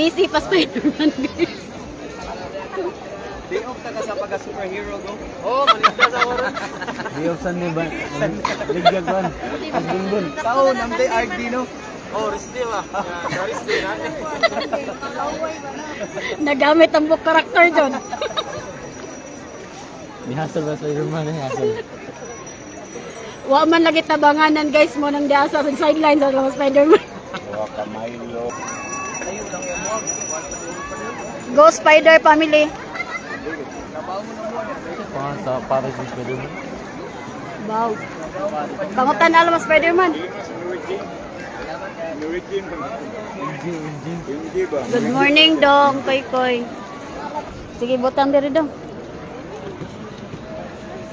Easy pa Spider-Man, guys. Day off ta ka sa pagka-superhero go. Oh, maligda sa oras. Day off Sunday ba? Ligyag ko. Agbungbun. Taon, ang day RD no? Oh, resti ba? Resti na. Nagamit ang book character dyan. May hassle ba Spider-Man? May hassle. Wa man lagi tabanganan guys mo nang diasa sa sidelines sa mga Spider-Man. Wa ka Milo. Ayo lang mo. Go Spider family. Trabaho mo na mo. Sa Paris with Spider-Man. Wow. Pangutan alam mo Spider-Man. Good morning dong, koy koy. Sige butang diri dong.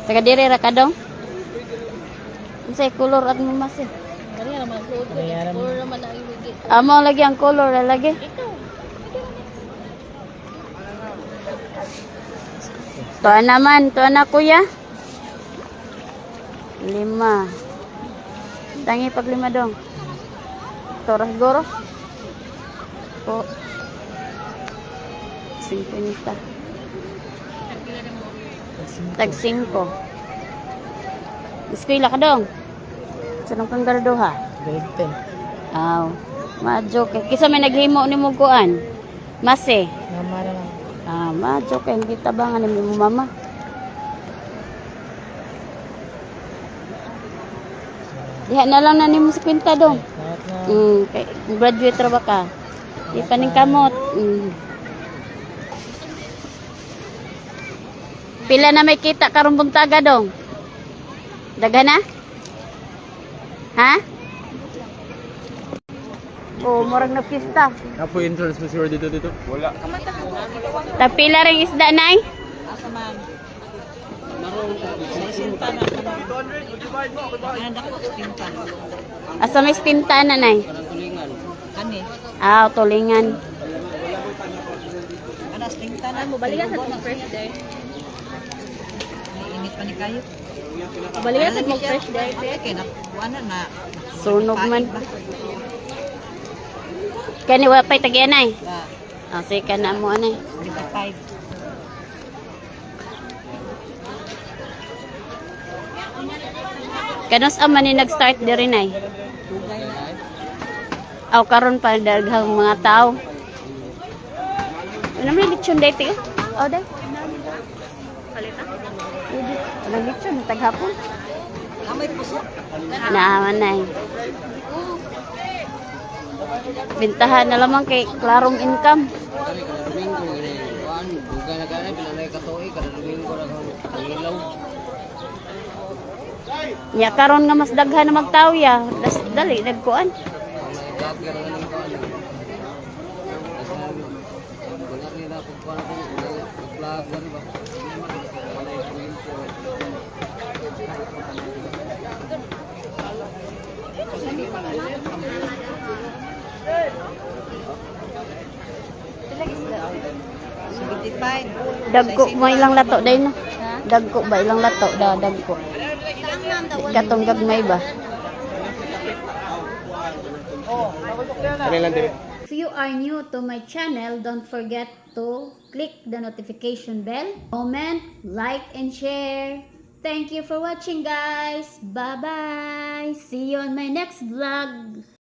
Saka diri ra ka dong. Unsay color at mo mas eh. Kaya naman suot ko. Puro naman ang ibigay. Amo lagi ang color lagi. Tuan naman, tuan na kuya. 5. Tangi pag 5 dong. Toras goro. Po. 50. Tag 5. Eskwela ka dong. Sanong kang garduha? Grade 10. Aw. Madyo kay kisa may naghimo ni mo kuan. Mase. Mama na lang. Ah, madyo kay hindi tabangan ni mo mama. Diha na lang na nimo sa kwenta dong. Lahat na. Kay graduate ra ba ka? Di pa ning kamot. Pila na may kita karong buntaga dong? Daghan na? Ha? Oh, murag na pista. Apo entrance mo sure dito. Wala. Tapila ring isda nay? Asa man. Anak ko, tinta. Asa may tinta na nay? Kani. Ah, tulingan. Anas, tinta na mo. Balikan sa mga fresh day. Init pa ni kayo. Balikan sa mga fresh day. Kaya nakuha na. Sunog man. Kani wa pay tagyan nay. Ah, say ka na mo anay. 5. Kanos man ni nag-start diri nay? Aw karon pa daghang mga tao. Ano may lechon dito? Oh, day. Palita. Ano lechon taghapon? Amay puso. Naaman nay. Bintahan na lamang kay klarong income. Ya karon nga mas daghan na magtaw ya. Dali nagkuan. Dagko mo ilang lato day no. Dagko ba ilang lato da dagko. Katong gagmay ba? If you are new to my channel, don't forget to click the notification bell, comment, like, and share. Thank you for watching guys. Bye-bye. See you on my next vlog.